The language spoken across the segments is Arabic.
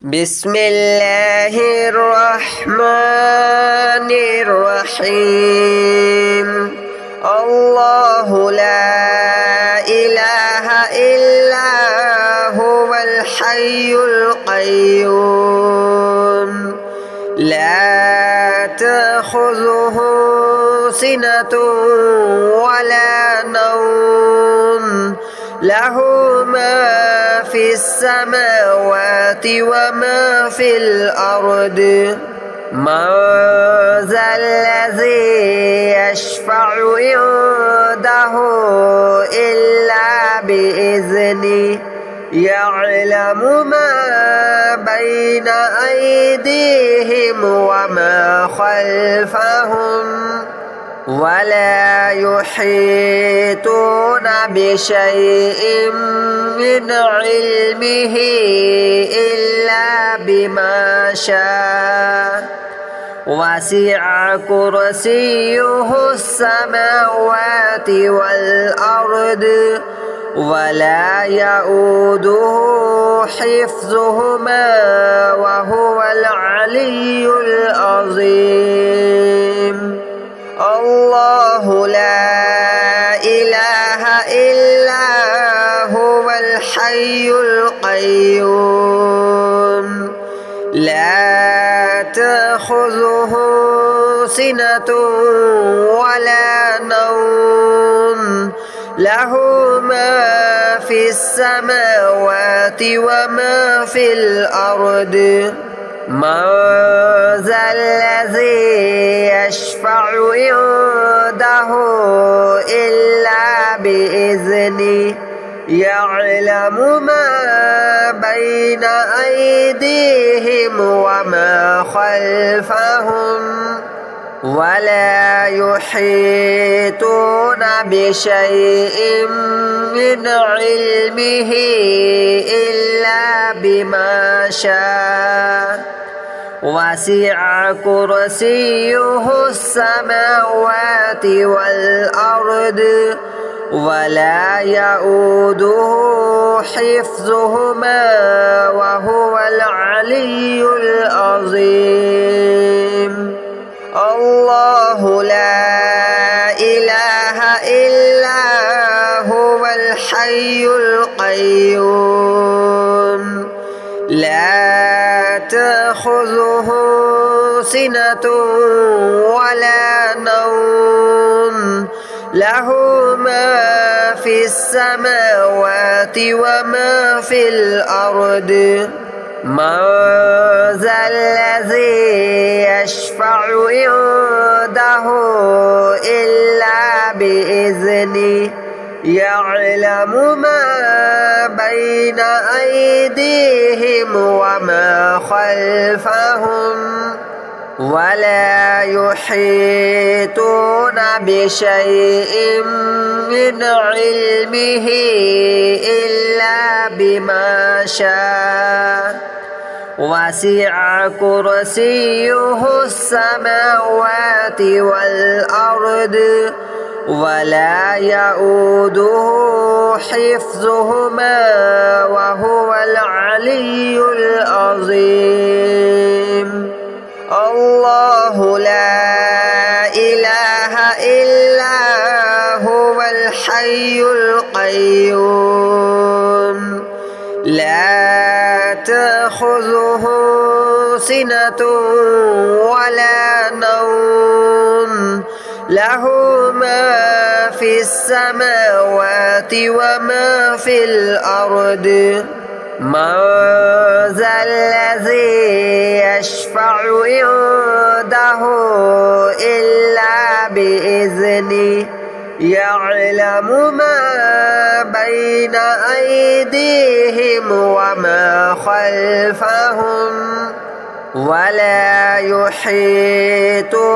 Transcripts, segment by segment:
بسم الله الرحمن الرحيم الله لا إله إلا هو الحي القيوم لا تأخذه سنة ولا نوم له ما في السماوات وما في الأرض من ذا الذي يشفع عنده إلا بإذنه يعلم ما بين أيديهم وما خلفهم ولا يحيطون بشيء من علمه إلا بما شاء وسع كرسيه السماوات والأرض ولا يؤوده حفظهما وهو العلي العظيم الله لا إله إلا هو الحي القيوم لا تأخذه سنة ولا نوم له ما في السماوات وما في الأرض من ذا الذي يشفع عنده إلا بإذنه يعلم ما بين أيديهم وما خلفهم ولا يحيطون بشيء من علمه إلا بما شاء وسع كرسيه السماوات والأرض ولا يؤوده حفظهما وهو العلي العظيم الله لا إله إلا هو الحي القيوم لا تأخذه سنة ولا نوم له ما في السماوات وما في الأرض من ذا الذي يشفع عنده إلا بإذنه يعلم ما بين أيديهم وما خلفهم ولا يحيطون بشيء من علمه إلا بما شاء وسع كرسيه السماوات والأرض ولا يؤوده حفظهما وهو العلي العظيم الله لا إله إلا هو الحي القيوم لا تأخذه سنة ولا نوم له ما في السماوات وما في الأرض من ذا الذي يشفع عنده إلا بإذنه يعلم ما بين أيديهم وما خلفهم ولا يحيطون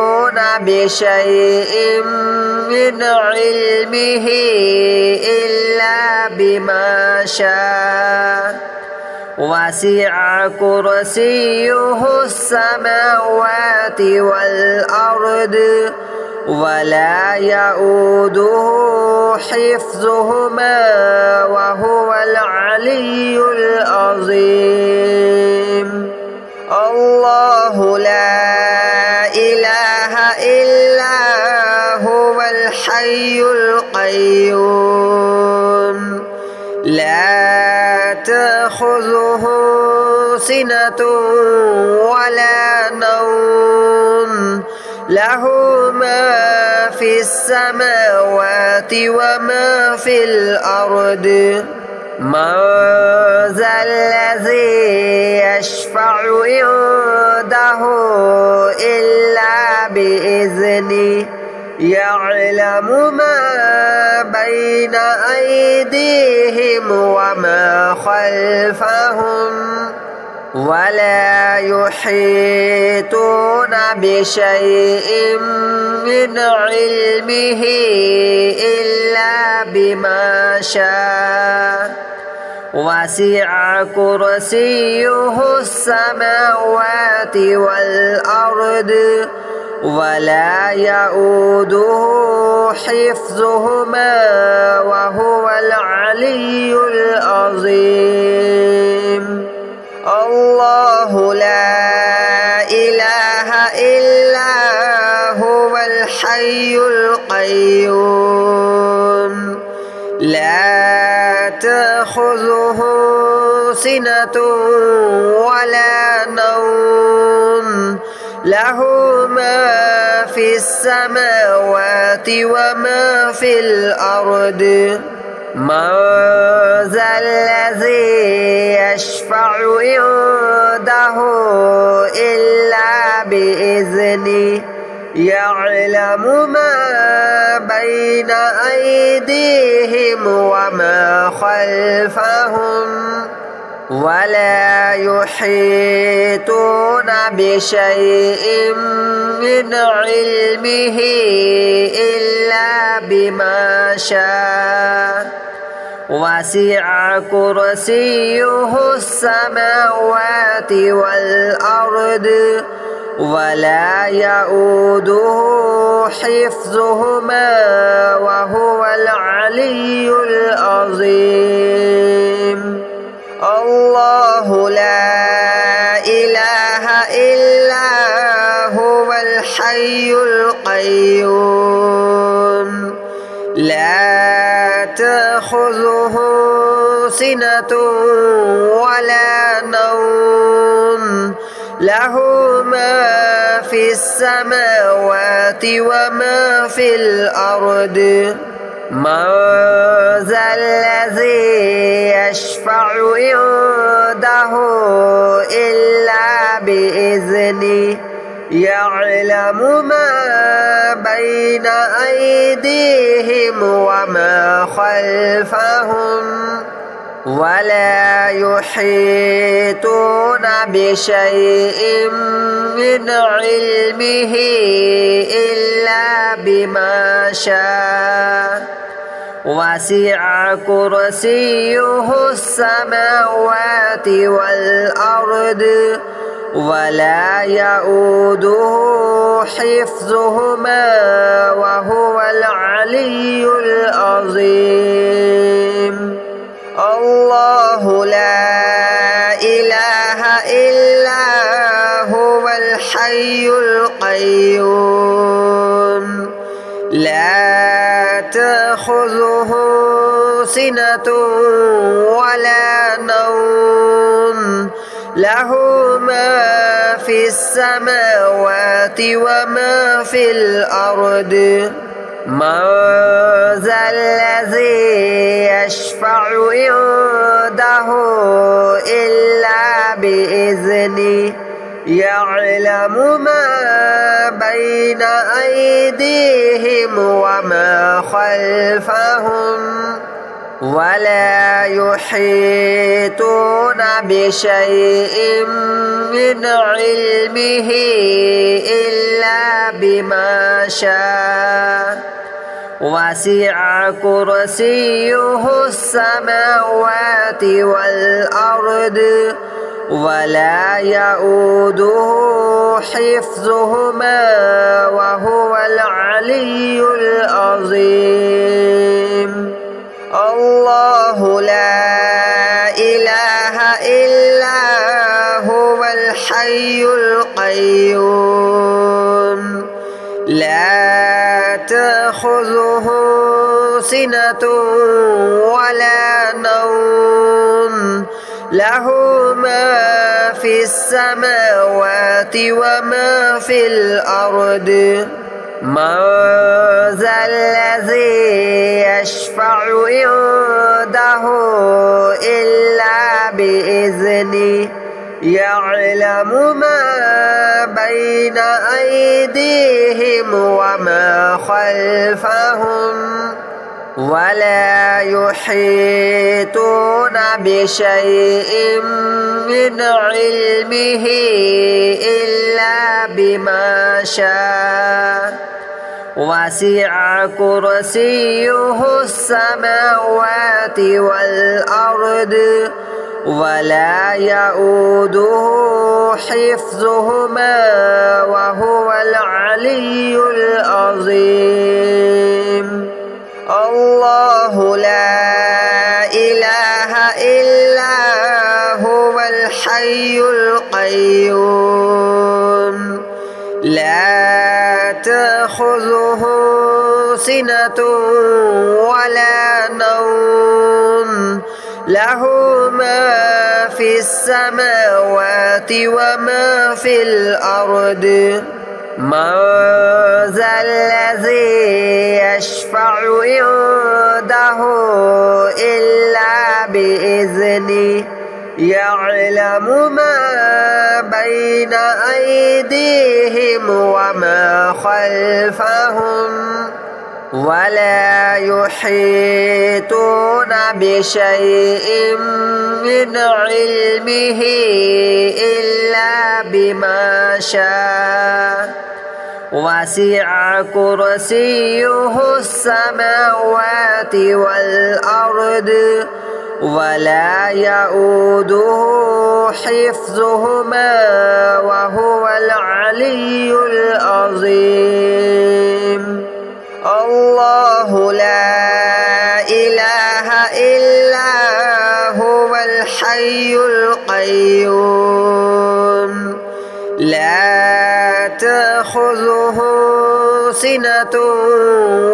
بشيء من علمه إلا بما شاء وسع كرسيه السماوات والأرض ولا يؤوده حفظهما وهو العلي العظيم. الله لا إله إلا هو الحي القيوم لا تأخذه سنة ولا نوم له ما في السماوات وما في الأرض من ذا الذي يشفع عنده إلا بإذنه يعلم ما بين أيديهم وما خلفهم ولا يحيطون بشيء من علمه إلا بما شاء وسع كرسيه السماوات والأرض ولا يؤوده حفظهما وهو العلي العظيم الله لا إله إلا هو الحي القيوم لا تأخذه سنة ولا نوم له ما في السماوات وما في الأرض من ذا الذي يشفع عنده إلا بإذنه يعلم ما بين أيديهم وما خلفهم ولا يحيطون بشيء من علمه إلا بما شاء وسع كرسيه السماوات والأرض ولا يؤوده حفظهما وهو العلي العظيم الله لا إله إلا هو الحي القيوم لا تأخذه سنة ولا نوم له ما في السماوات وما في الأرض من ذا الذي يشفع عنده إلا بإذنه يعلم ما بين أيديهم وما خلفهم ولا يحيطون بشيء من علمه إلا بما شاء وسع كرسيه السماوات والأرض ولا يؤوده حفظهما وهو العلي العظيم الله لا إله إلا هو الحي القيوم لا تأخذه سنة ولا نوم له ما في السماوات وما في الأرض من ذا الذي يشفع عنده إلا بإذنه يعلم ما بين أيديهم وما خلفهم ولا يحيطون بشيء من علمه إلا بما شاء وسع كرسيه السماوات والأرض ولا يؤوده حفظهما وهو العلي العظيم الله لا إله إلا هو الحي القيوم لا تأخذه سنة ولا نوم له ما في السماوات وما في الأرض من ذا الذي يشفع عنده إلا بإذنه يعلم ما بين أيديهم وما خلفهم ولا يحيطون بشيء من علمه إلا بما شاء وسع كرسيه السماوات والأرض ولا يؤوده حفظهما وهو العلي العظيم الله لا إله إلا هو الحي القيوم لا تأخذه سنة ولا نوم له ما في السماوات وما في الأرض من ذا الذي يشفع عنده إلا بإذنه يعلم ما بين أيديهم وما خلفهم ولا يحيطون بشيء من علمه إلا بما شاء وسع كرسيه السماوات والأرض ولا يؤوده حفظهما وهو العلي العظيم الله لا إله إلا هو الحي القيوم لا تأخذه سنة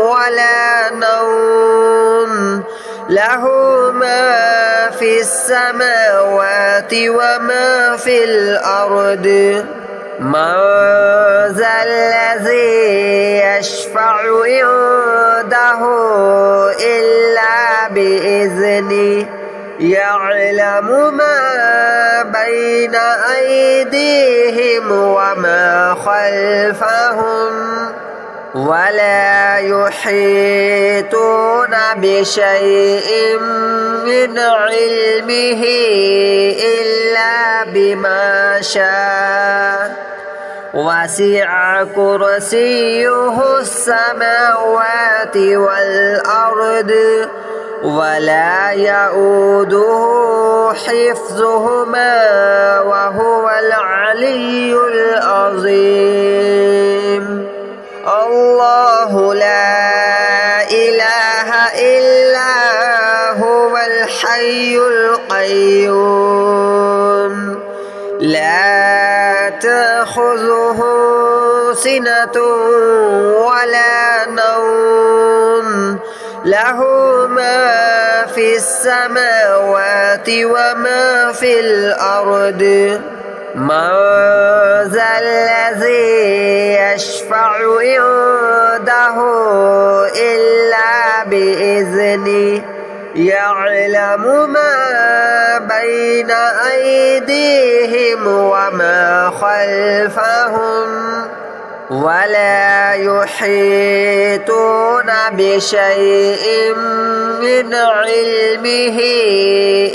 ولا نوم له ما في السماوات وما في الأرض من ذا الذي يشفع عنده إلا بإذنه يعلم ما بين أيديهم وما خلفهم ولا يحيطون بشيء من علمه إلا بما شاء وسع كرسيه السماوات والأرض ولا يؤوده حفظهما وهو العلي العظيم الله لا إله إلا هو الحي القيوم لا تأخذه سنة ولا نوم له ما في السماوات وما في الأرض من ذا الذي يشفع عنده إلا بإذنه يعلم ما بين أيديهم وما خلفهم ولا يحيطون بشيء من علمه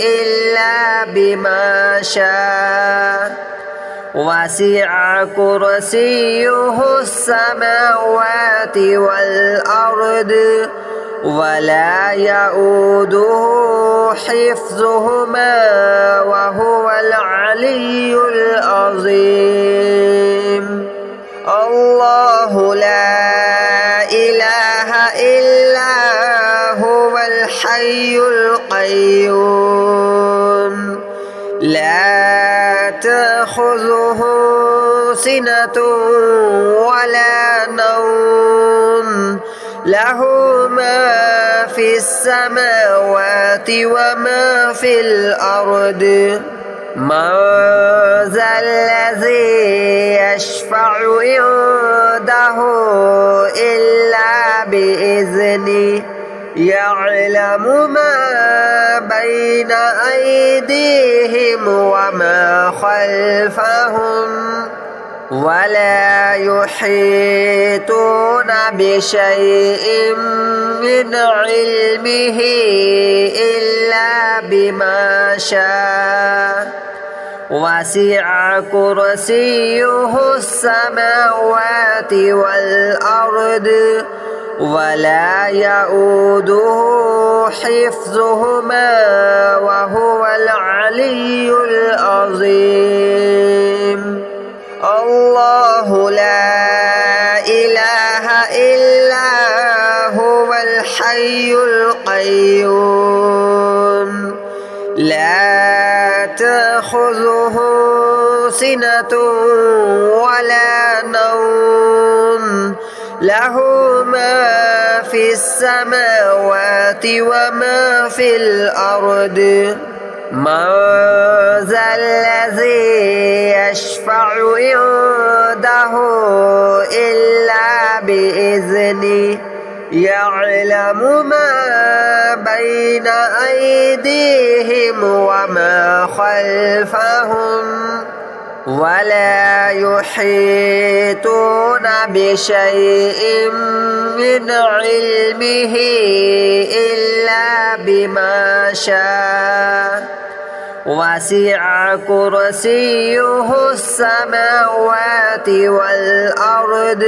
إلا بما شاء وسع كرسيه السماوات والأرض ولا يؤوده حفظهما وهو العلي العظيم الله لا إله إلا هو الحي القيوم لا تأخذه تأخذه سنة ولا نوم له ما في السماوات وما في الأرض من ذا الذي يشفع عنده إلا بإذنه يعلم ما بين أيديهم وما خلفهم ولا يحيطون بشيء من علمه إلا بما شاء وسع كرسيه السماوات والأرض ولا يؤوده حفظهما وهو العلي العظيم الله لا إله إلا هو الحي القيوم لا تأخذه سنة ولا نوم له ما في السماوات وما في الأرض من ذا الذي يشفع عنده إلا بإذنه يعلم ما بين أيديهم وما خلفهم ولا يحيطون بشيء من علمه إلا بما شاء وسع كرسيه السماوات والأرض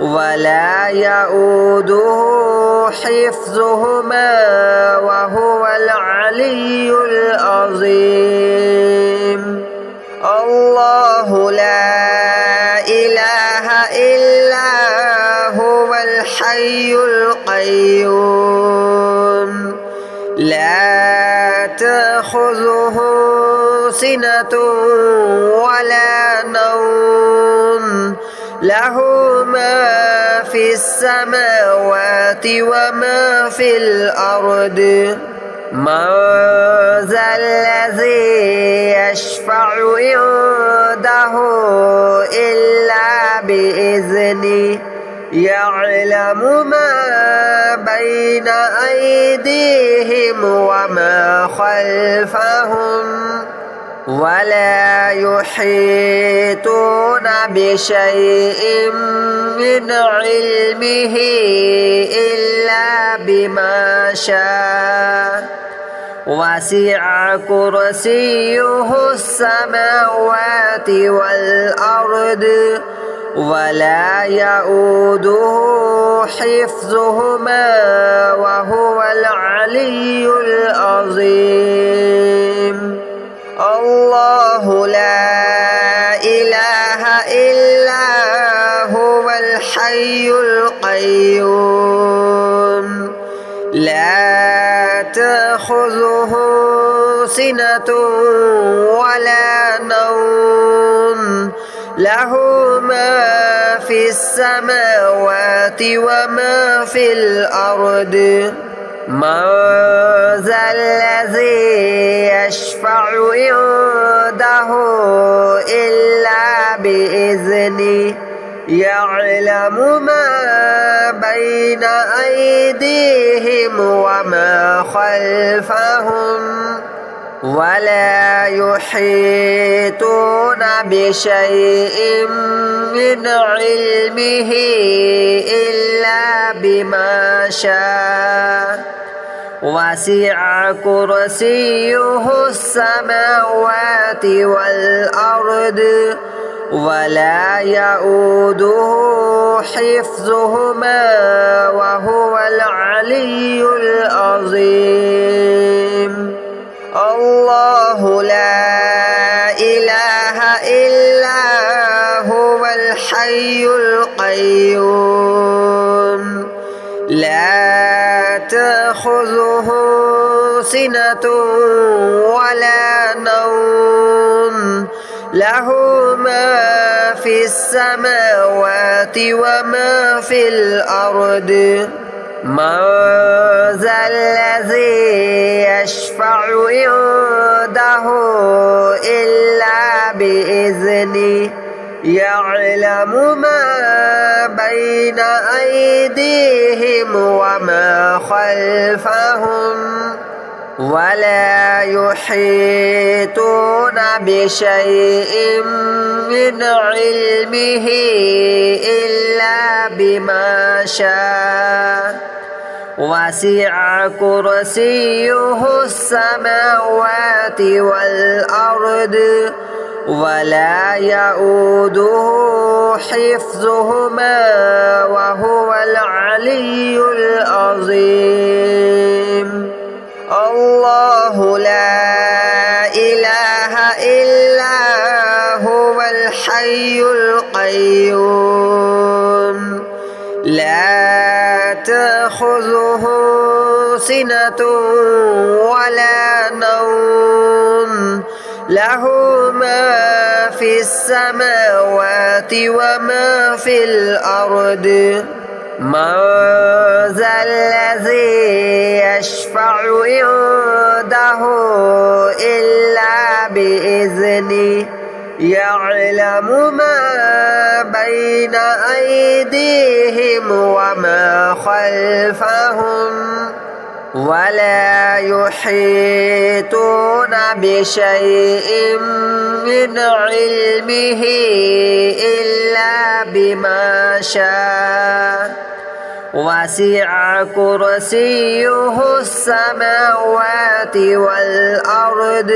ولا يؤوده حفظهما وهو العلي العظيم الله لا إله إلا هو الحي القيوم لا تأخذه سنة ولا نوم له ما في السماوات وما في الأرض من ذا الذي يشفع عنده إلا بإذنه يعلم ما بين أيديهم وما خلفهم ولا يحيطون بشيء من علمه إلا بما شاء وسع كرسيه السماوات والأرض ولا يؤوده حفظهما وهو العلي العظيم الله لا إله إلا هو الحي القيوم لا تأخذه سنة ولا نوم له ما في السماوات وما في الأرض من ذا الذي يشفع عنده إلا بإذنه يعلم ما بين أيديهم وما خلفهم ولا يحيطون بشيء من علمه إلا بما شاء وسع كرسيه السماوات والأرض ولا يؤوده حفظهما وهو العلي العظيم الله لا إله إلا هو الحي القيوم لا تأخذه سنة ولا نوم له ما في السماوات وما في الأرض من ذا الذي يشفع عنده إلا بإذنه يعلم ما بين أيديهم وما خلفهم ولا يحيطون بشيء من علمه إلا بما شاء وسع كرسيه السماوات والأرض ولا يؤوده حفظهما وهو العلي العظيم الله لا إله إلا هو الحي القيوم لا تأخذه سنة ولا نوم له ما في السماوات وما في الأرض من ذا الذي يشفع عنده إلا بإذنه يعلم ما بين أيديهم وما خلفهم ولا يحيطون بشيء من علمه إلا بما شاء وسع كرسيه السماوات والأرض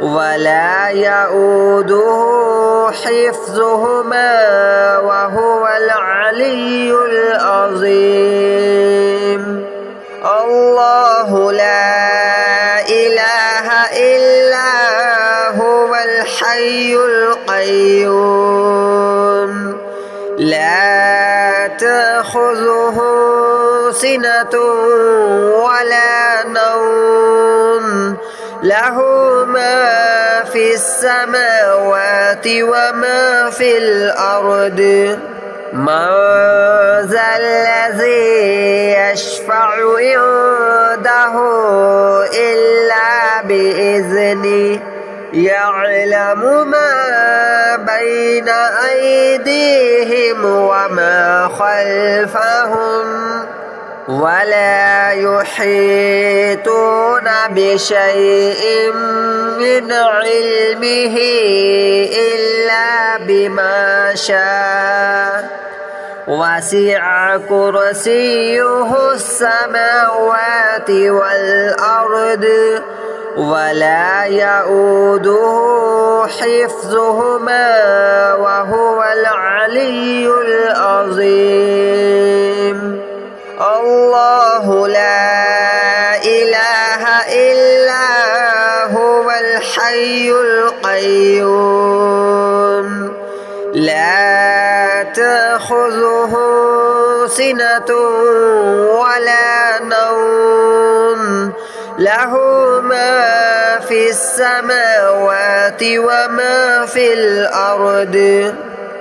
ولا يؤوده حفظهما وهو العلي العظيم الله لا إله إلا هو الحي القيوم لا تأخذه سنة ولا نوم له ما في السماوات وما في الأرض من ذا الذي يشفع عنده إلا بإذنه يعلم ما بين أيديهم وما خلفهم ولا يحيطون بشيء من علمه إلا بما شاء وسع كرسيه السماوات والأرض ولا يؤوده حفظهما وهو العلي العظيم الله لا إله إلا هو الحي القيوم لا تأخذه سنة ولا نوم له ما في السماوات وما في الأرض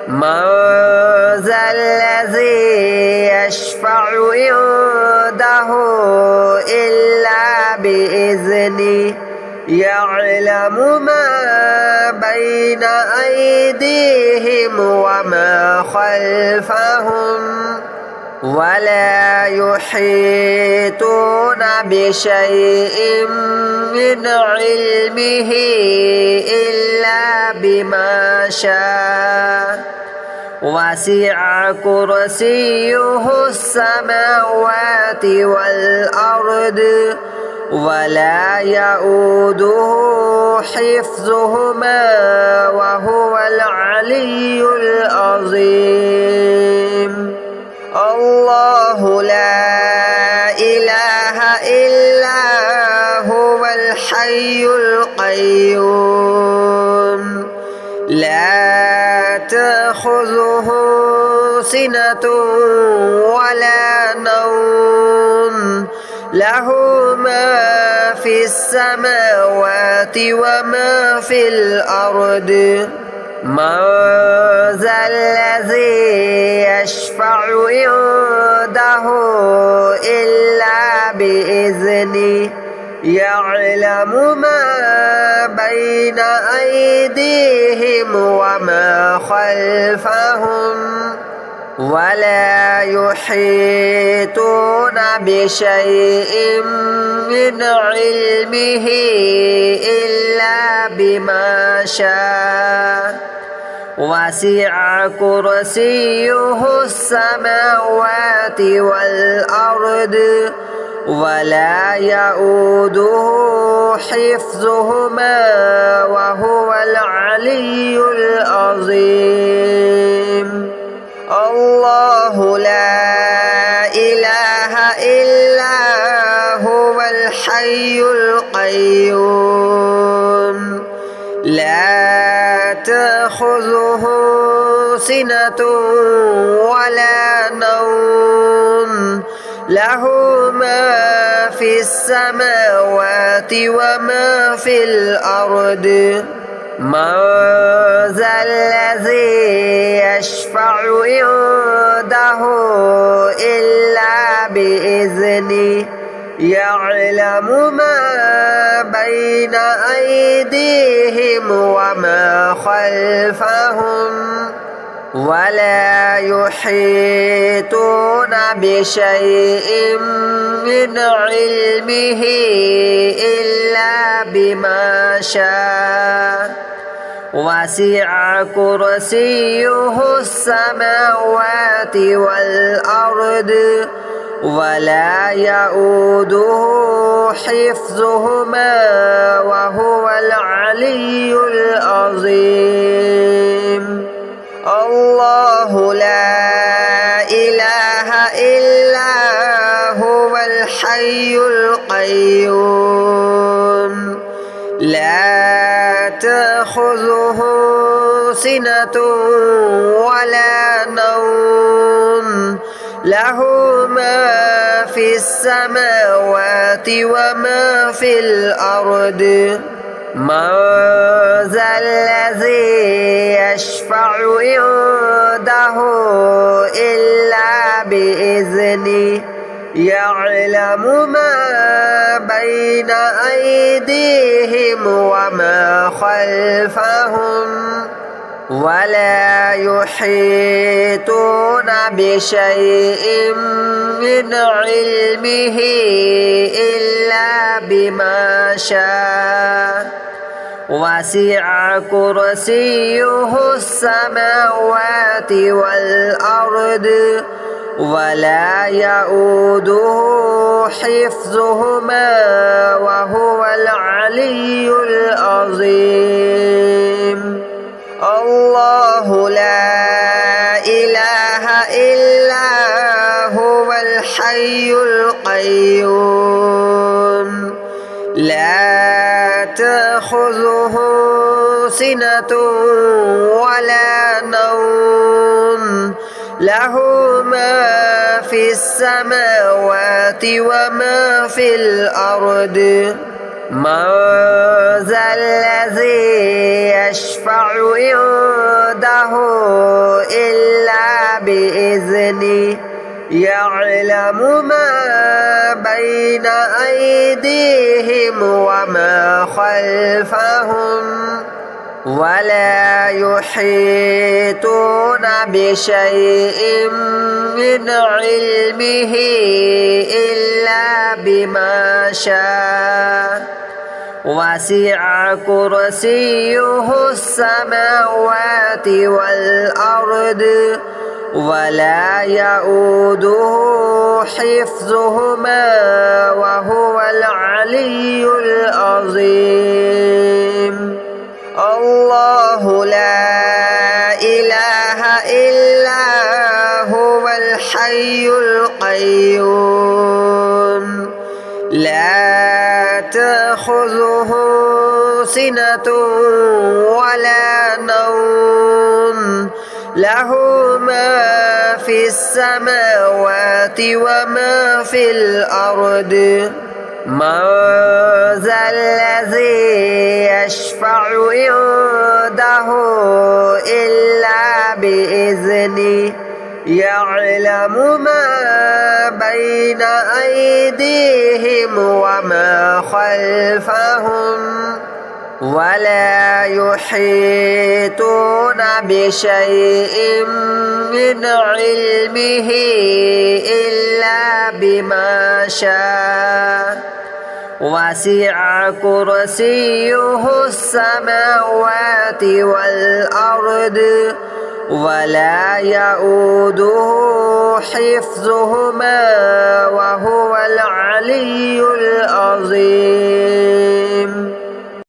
من ذا الذي يشفع عنده إلا بإذنه يعلم ما بين أيديهم وما خلفهم ولا يحيطون بشيء من علمه إلا بما شاء وسع كرسيه السماوات والأرض ولا يؤوده حفظهما وهو العلي العظيم الله لا إله إلا هو الحي القيوم لا تأخذه سنة ولا نوم له ما في السماوات وما في الأرض من ذا الذي يشفع عنده إلا بإذنه يعلم ما بين أيديهم وما خلفهم ولا يحيطون بشيء من علمه إلا بما شاء وسع كرسيه السماوات والأرض ولا يؤوده حفظهما وهو العلي العظيم الله لا إله إلا هو الحي القيوم لا تأخذه سنة ولا نوم له ما في السماوات وما في الأرض من ذا الذي يشفع عنده إلا بإذنه يعلم ما بين أيديهم وما خلفهم ولا يحيطون بشيء من علمه إلا بما شاء وسع كرسيه السماوات والأرض ولا يؤوده حفظهما وهو العلي العظيم الله لا إله إلا هو الحي القيوم لا تأخذه سنة ولا نوم له ما في السماوات وما في الأرض من ذا الذي يشفع عنده إلا بإذنه يعلم ما بين أيديهم وما خلفهم ولا يحيطون بشيء من علمه إلا بما شاء وسع كرسيه السماوات والأرض ولا يؤوده حفظهما وهو العلي العظيم الله لا إله إلا هو الحي القيوم لا تأخذه سنة ولا نوم له ما في السماوات وما في الأرض من ذا الذي يشفع عنده إلا بإذنه يعلم ما بين أيديهم وما خلفهم ولا يحيطون بشيء من علمه إلا بما شاء وسع كرسيه السماوات والأرض ولا يؤوده حفظهما وهو العلي العظيم الله لا إله إلا هو الحي القيوم لا تأخذه سنة ولا نوم له ما في السماوات وما في الأرض من ذا الذي يشفع عنده إلا بإذنه يعلم ما بين أيديهم وما خلفهم ولا يحيطون بشيء من علمه إلا بما شاء وسع كرسيه السماوات والأرض ولا يؤوده حفظهما وهو العلي العظيم.